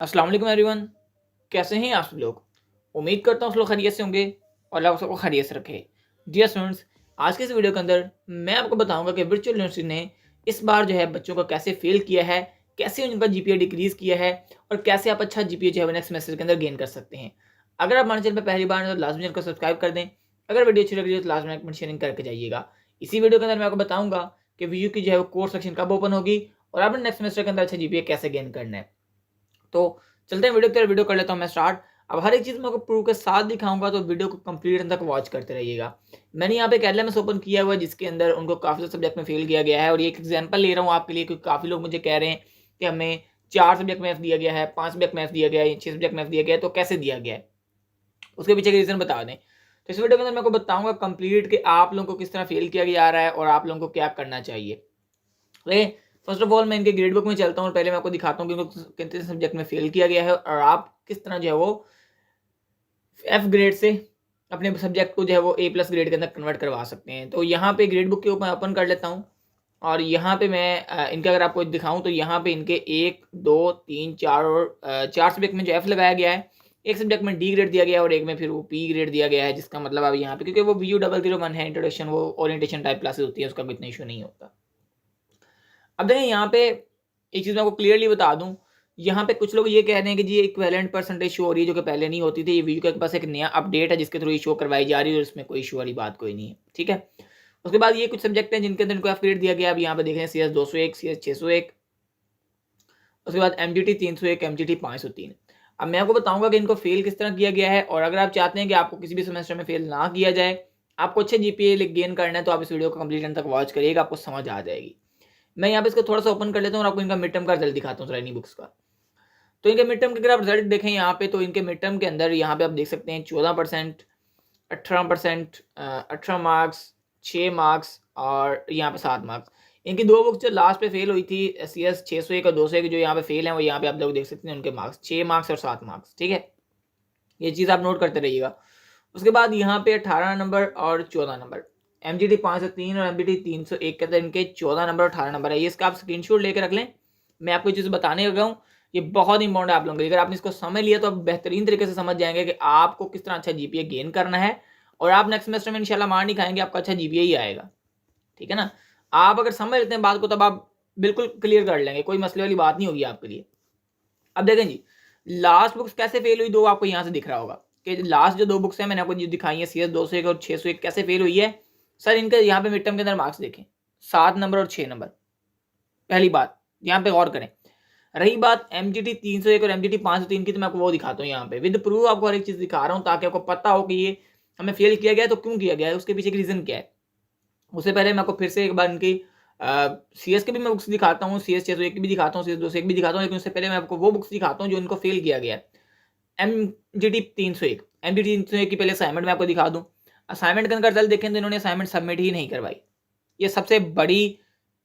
अस्सलाम वालेकुम एवरीवन। कैसे हैं आप सब लोग? उम्मीद करता हूँ सब लोग खैरियत से होंगे और अल्लाह सबको खैरियत से रखे। डियर स्टूडेंट्स, आज के इस वीडियो के अंदर मैं आपको बताऊंगा कि वर्चुअल यूनिवर्सिटी ने इस बार जो है बच्चों को कैसे फेल किया है, कैसे उनका जीपीए डिक्रीज किया है और कैसे आप अच्छा जीपीए जो है नेक्स्ट सेमेस्टर के अंदर गेन कर सकते हैं। अगर आप हमारे चैनल पर पहली बार हैं तो लास्ट चैनल को सब्सक्राइब कर दें। अगर वीडियो अच्छी लग रही है तो लास्ट में कमेंट शेयरिंग करके जाइएगा। इसी वीडियो के अंदर मैं आपको बताऊंगा कि वीयू की जो है वो कोर्स सेक्शन कब ओपन होगी और आपने नेक्स्ट सेमेस्टर के अंदर अच्छा जीपीए कैसे गेन करना है। तो चलते हैं वीडियो की तरफ। वीडियो कर लेता हूँ मैं स्टार्ट। अब हर एक चीज़ मैं आपको प्रूफ के साथ दिखाऊंगा, तो वीडियो को कंप्लीट तक वॉच करते रहिएगा। मैंने यहाँ पे एक एलएमएस ओपन किया हुआ है जिसके अंदर उनको काफ़ी सारे सब्जेक्ट में फेल किया गया है, और ये एक एग्जांपल ले रहा हूँ आपके लिए क्योंकि काफ़ी लोग मुझे कह रहे हैं कि हमें 4 सब्जेक्ट में एफ दिया गया है, 5 सब्जेक्ट में एफ दिया गया है, 6 सब्जेक्ट में एफ दिया गया है, तो कैसे दिया गया है, उसके पीछे के रीज़न बता दें। तो इस वीडियो के अंदर मैं आपको बताऊंगा कंप्लीट कि आप लोगों को किस तरह फेल किया जा रहा है और आप लोगों को क्या करना चाहिए। फर्स्ट ऑफ ऑल मैं इनके ग्रेड बुक में चलता हूँ और पहले मैं आपको दिखाता हूँ कि उनको कितने सब्जेक्ट में फेल किया गया है और आप किस तरह जो है वो एफ ग्रेड से अपने सब्जेक्ट को जो है वो ए प्लस ग्रेड के अंदर कन्वर्ट करवा सकते हैं। तो यहाँ पे ग्रेड बुक के ऊपर ओपन कर लेता हूँ और यहाँ पे मैं इनके अगर आपको दिखाऊं तो यहाँ पे इनके 1 2 3 4 और 4 सब्जेक्ट में जो एफ लगाया गया है, एक सब्जेक्ट में डी ग्रेड दिया गया है और एक में फिर वो पी ग्रेड दिया गया है, जिसका मतलब अब यहाँ पे क्योंकि वो VU001 है, इंट्रोडक्शन वो ओरिएंटेशन टाइप क्लासेस होती है, उसका भी इतना इशू नहीं होता। अब देखें यहाँ पे एक चीज़ मैं आपको क्लियरली बता दूं, यहाँ पे कुछ लोग ये कह रहे हैं कि जी इक्विवेलेंट परसेंटेज शो हो रही है जो कि पहले नहीं होती थी। ये वीडियो के पास एक नया अपडेट है जिसके थ्रू ये शो करवाई जा रही है और इसमें कोई इशू वाली बात कोई नहीं है, ठीक है। उसके बाद ये कुछ सब्जेक्ट हैं जिनके अंदर इनको एफ ग्रेड दिया गया। अब यहाँ पे देख रहे हैं CS 201, CS 601, उसके बाद MGT 301, MGT 503। अब मैं आपको बताऊंगा कि इनको फेल किस तरह किया गया है, और अगर आप चाहते हैं कि आपको किसी भी सेमेस्टर में फेल ना किया जाए, आपको अच्छे जीपीए गेन करना है, तो आप इस वीडियो को कंप्लीट तक वॉच करिएगा, आपको समझ आ जाएगी। मैं यहाँ पे इसको थोड़ा सा ओपन कर लेता हूँ और आपको इनका मिड टर्म का रिजल्ट दिखाता हूँ इन्हीं बुक्स का। तो इनके मिड टर्म के अगर आप रिजल्ट देखें यहाँ पे, तो इनके मिड टर्म के अंदर यहाँ पे आप देख सकते हैं 14%, 18%, 18 मार्क्स, 6 मार्क्स और यहाँ पे 7 मार्क्स। इनकी दो बुक्स जो लास्ट पे फेल हुई थी CS 601 और 201, जो यहाँ पे फेल हैं वो यहाँ पे आप लोग देख सकते हैं उनके मार्क्स 6 मार्क्स और 7 मार्क्स, ठीक है। ये चीज़ आप नोट करते रहिएगा। उसके बाद यहाँ पे 18 नंबर और 14 नंबर, MGT 503 और MGT 301 के अंदर इनके 14 नंबर और 18 नंबर है। ये इसका आप स्क्रीनशॉट लेकर रख लें। मैं आपको चीज़ बताने लगा हूँ, ये बहुत इंपॉर्टेंट है आप लोगों के लिए। अगर आपने इसको समझ लिया तो आप बेहतरीन तरीके से समझ जाएंगे कि आपको किस तरह अच्छा जीपीए गेन करना है, और आप नेक्स्ट सेमेस्टर में इंशाल्लाह मार नहीं खाएंगे, आपका अच्छा जीपीए ही आएगा, ठीक है ना। आप अगर समझ लेते हैं बात को तब आप बिल्कुल क्लियर कर लेंगे, कोई मसले वाली बात नहीं होगी आपके लिए। अब देखें जी, लास्ट बुक्स कैसे फेल हुई, दो आपको यहाँ से दिख रहा होगा कि लास्ट जो दो बुक्स हैं मैंने आपको दिखाई है CS 201 और 601 कैसे फेल हुई है। सर इनके यहाँ पे मिड टर्म के अंदर मार्क्स देखें, 7 नंबर और 6 नंबर। पहली बात यहाँ पे गौर करें। रही बात MGT 301 और MGT 503 की, तो मैं आपको वो दिखाता हूँ यहाँ पे विद प्रूफ, आपको हर एक चीज दिखा रहा हूँ ताकि आपको पता हो कि ये हमें फेल किया गया है तो क्यों किया गया है, उसके पीछे की रीजन क्या है। उससे पहले मैं आपको फिर से एक बार इनकी CS के भी मैं बुक्स दिखाता हूँ, CS 601 की भी दिखाता हूँ, CS 201 भी दिखाता हूँ, लेकिन उससे पहले मैं आपको वो बुक्स दिखाता हूँ जो इनको फेल किया गया है। MGT 301, MGT 301 की पहले असाइनमेंट मैं आपको दिखा दूँ। असाइनमेंट के अंदर रिजल्ट देखें तो इन्होंने असाइनमेंट सबमिट ही नहीं करवाई। ये सबसे बड़ी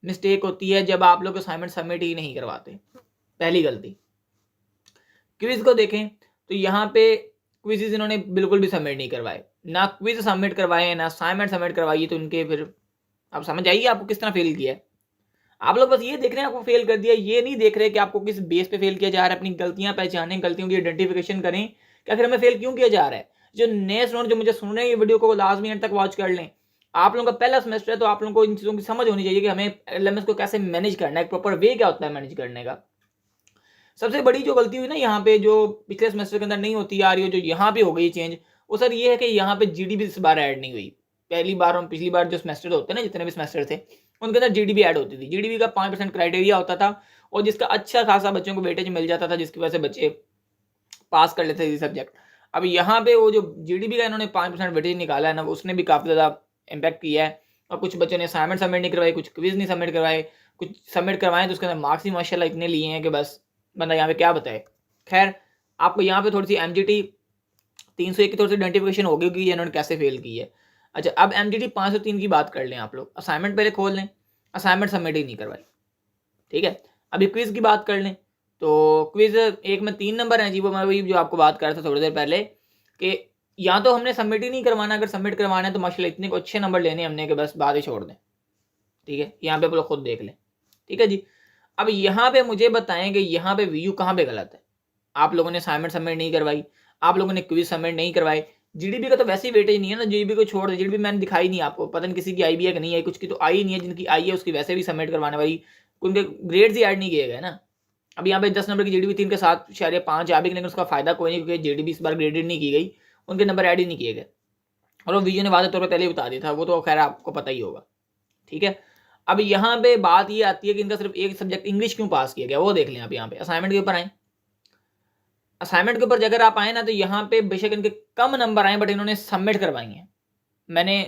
मिस्टेक होती है जब आप लोग असाइनमेंट सबमिट ही नहीं करवाते, पहली गलती। क्विज को देखें तो यहाँ पे क्विजेज इन्होंने बिल्कुल भी सबमिट नहीं करवाए, ना क्विज सबमिट करवाए ना असाइनमेंट सबमिट करवाई, तो इनके फिर आप समझ आइए आपको किस तरह फेल किया है। आप लोग बस ये देख रहे हैं आपको फेल कर दिया, ये नहीं देख रहे कि आपको किस बेस पे फेल किया जा रहा है। अपनी गलतियां पहचानें, गलतियों की आइडेंटिफिकेशन करें कि आखिर हमें फेल क्यों किया जा रहा है। जो नए स्टूडेंट जो मुझे सुन रहे हैं, ये वीडियो को लास्ट मिनट तक वॉच कर लें। आप लोगों का पहला सेमेस्टर है तो आप लोगों को इन चीज़ों की समझ होनी चाहिए कि हमें LMS को कैसे मैनेज करना है, प्रॉपर वे क्या होता है मैनेज करने का। सबसे बड़ी जो गलती हुई ना यहाँ पे, जो पिछले सेमेस्टर के अंदर नहीं होती आ रही हो, जो यहाँ पे हो गई चेंज, वो सर ये है कि यहाँ पे GDB इस बार ऐड नहीं हुई। पहली बार और पिछली बार जो सेमेस्टर होते हैं ना, जितने भी सेमेस्टर थे उनके अंदर GDB ऐड होती थी। GDB का 5% क्राइटेरिया होता था और जिसका अच्छा खासा बच्चों को वेटेज मिल जाता था, जिसकी वजह से बच्चे पास कर लेते थे सब्जेक्ट। अब यहाँ पे वो जो GDB का इन्होंने 5% वेटेज निकाला है ना, उसने भी काफ़ी ज़्यादा इम्पैक्ट किया है। और कुछ बच्चों ने असाइनमेंट सबमिट नहीं करवाई, कुछ क्विज नहीं सबमिट करवाए, कुछ सबमिट करवाएं तो उसके अंदर मार्क्स ही माशाल्लाह इतने लिए हैं कि बस बंदा यहाँ पे क्या बताए। खैर, आपको यहाँ पे थोड़ी सी MGT 301 की थोड़ी सी आइडेंटिफिकेशन होगी कि इन्होंने कैसे फेल की है। अच्छा, अब MGT 503 की बात कर लें। आप लोग असाइनमेंट पहले खोल लें, असाइनमेंट सबमिट ही नहीं करवाई, ठीक है। अभी क्विज की बात कर लें तो क्विज एक में 3 नंबर हैं जी, वो मैं वही जो आपको बात कर रहा था थोड़ी देर पहले कि या तो हमने सबमिट ही नहीं करवाना, अगर सबमिट करवाना है तो माशाल्लाह इतने को अच्छे नंबर लेने हमने कि बस बात ही छोड़ दें, ठीक है। यहाँ पे आप लोग खुद देख लें, ठीक है जी। अब यहाँ पे मुझे बताएं कि यहाँ पे VU कहाँ पे गलत है। आप लोगों ने असाइनमेंट सबमिट नहीं करवाई, आप लोगों ने क्विज सबमिट नहीं करवाए। जीडीपी का तो वैसे ही वेटेज नहीं है ना, जीडीपी को छोड़ दे, जीडीपी मैंने दिखाई नहीं आपको, पता नहीं किसी की आई भी है कि नहीं आई, कुछ की तो आई नहीं है, जिनकी आई है उसकी वैसे भी सबमिट करवाने वाली, उनके ग्रेड्स ही ऐड नहीं किए गए ना। अब यहाँ पे 10 नंबर की जीडीपी 3 के 7.5 आ भी, लेकिन उसका फायदा कोई नहीं, क्योंकि जीडीपी इस बार ग्रेडेड नहीं की गई, उनके नंबर ऐड ही नहीं किए गए, और वो वीडियो ने वादे तौर पर पहले ही बता दिया था, वो तो खैर आपको पता ही होगा। ठीक है, अब यहाँ पे बात ये आती है कि इनका सिर्फ एक सब्जेक्ट इंग्लिश क्यों पास किया गया, वो देख लें आप। यहाँ पे असाइनमेंट के ऊपर आए, असाइनमेंट के ऊपर अगर आप आए ना, तो यहाँ पे बेशक इनके कम नंबर आए, बट इन्होंने सबमिट करवाई हैं। मैंने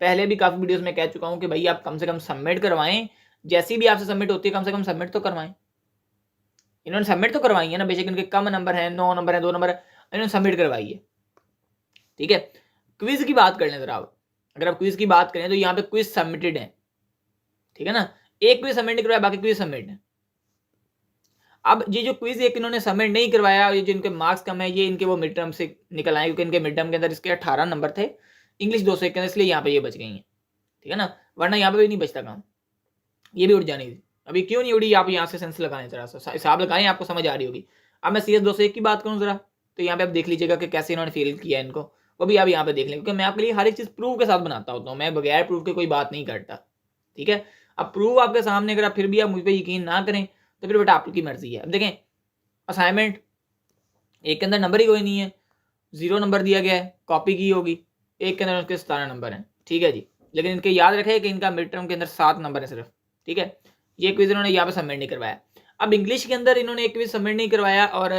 पहले भी काफ़ी वीडियोस में कह चुका हूँ कि भाई आप कम से कम सबमिट करवाएं, जैसी भी आपसे सबमिट होती है कम से कम सबमिट तो करवाएं। इन्होंने सबमिट तो करवाई है ना, बेशक इनके कम नंबर हैं, 9 नंबर है, 2 नंबर है, इन्होंने सबमिट करवाई है। ठीक है, क्विज की बात कर लें जरा आप, अगर आप क्विज की बात करें तो यहाँ पे क्विज सबमिटेड है। ठीक है ना, एक क्विज सबमिट नहीं करवाया, बाकी क्विज सबमिट है। अब ये जो क्विज एक इन्होंने सबमिट नहीं करवाया, ये जो इनके मार्क्स कम है, ये इनके वो मिड टर्म से निकल आए, क्योंकि इनके मिड टर्म के अंदर इसके 18 नंबर थे, इंग्लिश 201 के अंदर, इसलिए यहाँ पे ये बच गई हैं। ठीक है ना, वरना यहाँ पे भी नहीं बचता काम, ये भी उड़ जानी थी। अभी क्यों नहीं उड़ी, आप यहाँ से सेंस लगाएं, जरा सा हिसाब लगाएं, आपको समझ आ रही होगी। अब मैं CS 201 की बात करूँ जरा, तो यहाँ पे आप देख लीजिएगा कि कैसे इन्होंने फेल किया इनको, वो भी आप यहाँ पे देख लें, क्योंकि मैं आपके लिए हर एक चीज़ प्रूव के साथ बनाता होता हूँ, मैं बगैर प्रूफ के कोई बात नहीं करता। ठीक है, अब प्रूव आपके सामने, अगर आप फिर भी आप मुझ पर यकीन ना करें तो फिर बेटा आपकी मर्जी है। अब देखें, असाइनमेंट एक के अंदर नंबर ही कोई नहीं है, 0 नंबर दिया गया है, कॉपी की होगी, एक के अंदर उसके 17 नंबर हैं। ठीक है जी, लेकिन इनके याद रखें कि इनका मिड टर्म के अंदर 7 नंबर है सिर्फ। ठीक है, ये क्विज इन्होंने यहाँ पे सबमिट नहीं करवाया। अब इंग्लिश के अंदर इन्होंने एक क्विज सबमिट नहीं करवाया, और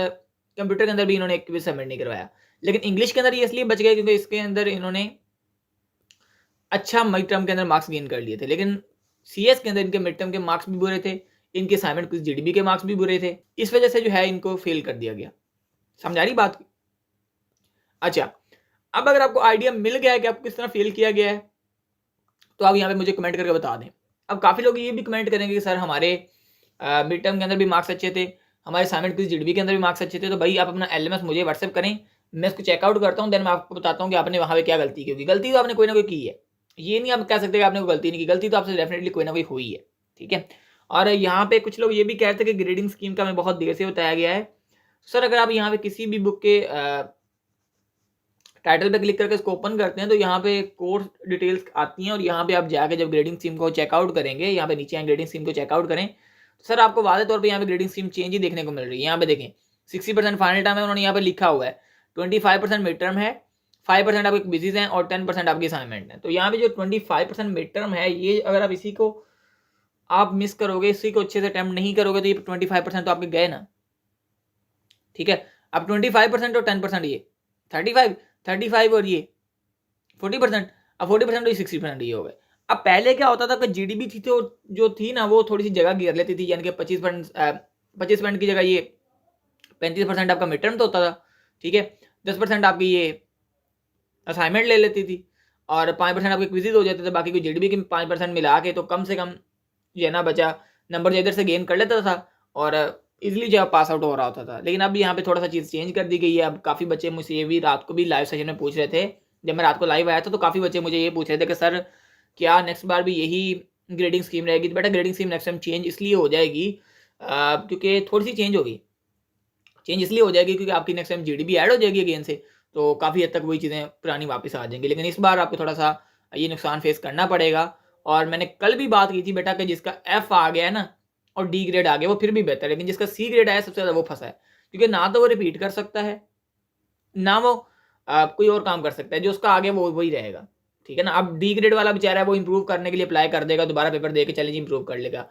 कंप्यूटर के अंदर भी इन्होंने एक क्विज सबमिट नहीं करवाया, लेकिन इंग्लिश के अंदर ये इसलिए बच गए क्योंकि इसके अंदर इन्होंने अच्छा मिड टर्म के अंदर मार्क्स गेन कर लिए थे, लेकिन CS के अंदर इनके मिड टर्म के मार्क्स भी बुरे थे, इनके असाइनमेंट क्विज जीडीबी के मार्क्स भी बुरे थे, इस वजह से जो है इनको फेल कर दिया गया। समझ आ रही बात? अच्छा, अब अगर आपको आइडिया मिल गया है कि आपको किस तरह फेल किया गया है, तो आप यहाँ पे मुझे कमेंट करके बता दें। अब काफ़ी लोग ये भी कमेंट करेंगे कि सर हमारे मिड टर्म के अंदर भी मार्क्स अच्छे थे, हमारे असाइनमेंट क्विज जीडीबी के अंदर भी मार्क्स अच्छे थे, तो भाई आप अपना LMS मुझे व्हाट्सएप करें, मैं इसको चेकआउट करता हूँ, देन मैं आपको बताता हूँ कि आपने वहाँ पे क्या गलती की होगी। गलती तो आपने कोई ना कोई की है, ये नहीं आप कह सकते कि आपने कोई गलती नहीं की, गलती तो आपसे डेफिनेटली कोई ना कोई हुई है। ठीक है, और यहाँ पे कुछ लोग ये भी कहते हैं कि ग्रेडिंग स्कीम का हमें बहुत देर से बताया गया है। सर अगर आप यहाँ पे किसी भी बुक के टाइटल पे क्लिक करके इसको ओपन करते हैं, तो यहाँ पे कोर्स डिटेल्स आती हैं, और यहाँ पे आप जाके जब ग्रेडिंग स्कीम को चेकआउट करेंगे, यहाँ पे नीचे ग्रेडिंग स्कीम को चेकआउट करें, तो सर आपको वादे तौर पे यहाँ पे ग्रेडिंग स्कीम चेंज ही देखने को मिल रही है। यहाँ पे देखें 60% फाइनल टर्म है, उन्होंने यहाँ पे लिखा हुआ है, 25% मिड टर्म है, 5% आपके क्विज़ेस हैं, और 10% आपकी असाइनमेंट है। तो यहाँ पे जो 25% मिड टर्म है, ये अगर आप इसी को आप मिस करोगे, इसी को अच्छे से अटेम्प्ट नहीं करोगे, तो ये 25% तो आपके गए ना। ठीक है, अब 25% और 10% ये 35 और ये 40%, अब 40% और 60% ये हो गए। अब पहले क्या होता था कि जीडीपी थी तो जो थी ना, वो थोड़ी सी जगह घेर लेती थी, यानी कि 25% की जगह ये 35% आपका मिड टर्म तो होता था। ठीक है, 10% आपकी ये असाइनमेंट ले लेती थी, और 5% आपके क्विज़ेस हो जाते थे, बाकी कोई जीडीपी के 5% मिला के तो कम से कम ये ना बचा नंबर इधर से गेन कर लेता था, और इजीली जो पास आउट हो रहा होता था। लेकिन अब यहाँ पे थोड़ा सा चीज़ चेंज कर दी गई है। अब काफ़ी बच्चे मुझसे ये भी रात को भी लाइव सेशन में पूछ रहे थे, जब मैं रात को लाइव आया था तो काफ़ी बच्चे मुझे ये पूछ रहे थे कि सर क्या नेक्स्ट बार भी यही ग्रेडिंग स्कीम रहेगी? तो बेटा grading scheme next time change इसलिए हो जाएगी क्योंकि थोड़ी सी चेंज होगी। चेंज इसलिए हो जाएगी क्योंकि आपकी नेक्स्ट टाइम जीडीपी ऐड हो जाएगी अगेन से, तो काफ़ी हद तक वही चीज़ें पुरानी वापस आ जाएंगी। लेकिन इस बार आपको थोड़ा सा ये नुकसान फेस करना पड़ेगा। और मैंने कल भी बात की थी बेटा कि जिसका F आ गया है ना और D ग्रेड आ गया वो फिर भी बेहतर है, लेकिन जिसका C ग्रेड आया सबसे ज़्यादा वो फंसा है, क्योंकि ना तो वो रिपीट कर सकता है, ना वो कोई और काम कर सकता है, जो उसका आगे वो वही रहेगा। ठीक है ना, अब D ग्रेड वाला बेचारा है वो इंप्रूव करने के लिए अप्लाई कर देगा, दोबारा पेपर दे के चैलेंज इंप्रूव कर लेगा।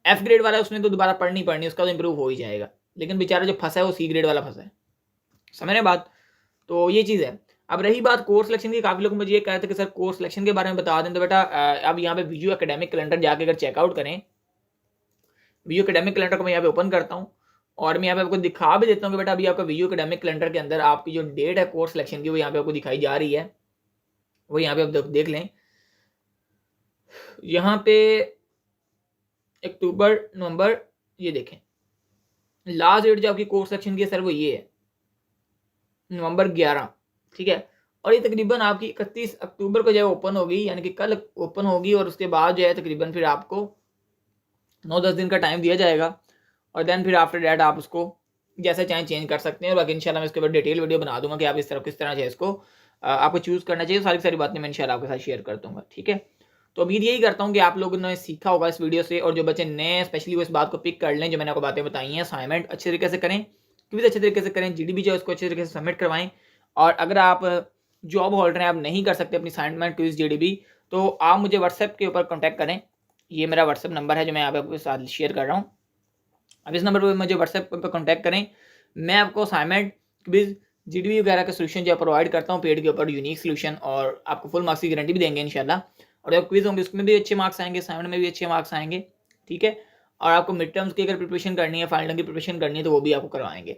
F ग्रेड वाला उसने तो दोबारा पढ़नी उसका तो इंप्रूव हो ही जाएगा, लेकिन बेचारा जो फंसा है वो C ग्रेड वाला फंसा है। समझ रहे बात? तो ये चीज़ है। अब रही बात कोर्स सिलेक्शन की, काफ़ी लोग मुझे ये कह रहे थे कि सर कोर्स सिलेक्शन के बारे में बता दें। तो बेटा अब यहाँ पे वीडियो एकेडमिक कैलेंडर जाके अगर चेकआउट करें, वीडियो एकेडमिक कैलेंडर को मैं यहाँ पे ओपन करता हूँ, और मैं यहाँ पे आपको दिखा भी देता हूँ कि बेटा अभी आपका वीडियो एकेडमिक कैलेंडर के अंदर आपकी जो डेट है कोर्स सिलेक्शन की वो यहाँ पे आपको दिखाई जा रही है, वो यहाँ पे आप देख लें। यहाँ पे अक्टूबर नवंबर, ये देखें लास्ट डेट जो आपकी कोर्स सिलेक्शन की है सर वो ये है नवंबर 11। ठीक है, और ये तकरीबन आपकी 31 अक्टूबर को जो है ओपन होगी, यानी कि कल ओपन होगी, और उसके बाद जो है तकरीबन फिर आपको 9-10 दिन का टाइम दिया जाएगा, और देन फिर आफ्टर डैट आप उसको जैसा चाहें चेंज कर सकते हैं। और बाकी इंशाल्लाह मैं इसके ऊपर डिटेल वीडियो बना दूँगा कि आप इस तरह किस तरह से इसको आपको चूज़ करना चाहिए। सारी की सारी बातें मैं इंशाल्लाह आपके साथ शेयर कर दूँगा, ठीक है? तो उम्मीद यही करता हूँ कि आप लोगों ने सीखा होगा इस वीडियो से, और जो बच्चे नए हैं स्पेशली वो इस बात को पिक कर लें जो मैंने आपको बातें बताई हैं। असाइनमेंट अच्छे तरीके से करें, क्विज़ अच्छे तरीके से करें, जीडीबी जो है उसको अच्छे तरीके से सबमिट करवाएँ। और अगर आप जॉब होल्डर हैं, आप नहीं कर सकते अपनी असाइनमेंट, क्विज़, जीडीबी, तो आप मुझे व्हाट्सएप के ऊपर कॉन्टैक्ट करें। ये मेरा व्हाट्सएप नंबर है जो मैं आपके साथ शेयर कर रहा हूँ। अब इस नंबर पर मुझे व्हाट्सएप पे कॉन्टैक्ट करें। मैं आपको असाइनमेंट, क्विज़, जीडीबी वगैरह का सॉल्यूशन जो है प्रोवाइड करता हूँ पेड के ऊपर, यूनिक सॉल्यूशन, और आपको फुल मार्क्स की गारंटी भी देंगे इंशाल्लाह। और जब क्विज़ होंगे उसमें भी अच्छे मार्क्स आएँगे, असाइनमेंट में भी अच्छे मार्क्स आएँगे, ठीक है? और आपको मिड टर्म्स की अगर प्रिपरेशन करनी है, फाइनल की प्रिपरेशन करनी है, तो वो भी आपको करवाएँगे।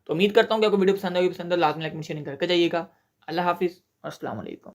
तो उम्मीद करता हूँ कि आपको वीडियो पसंद आएगी। पसंद है लास्ट में लाइक शेयरिंग करके जाइएगा। अल्लाह हाफ़िज़, अस्सलाम वालेकुम।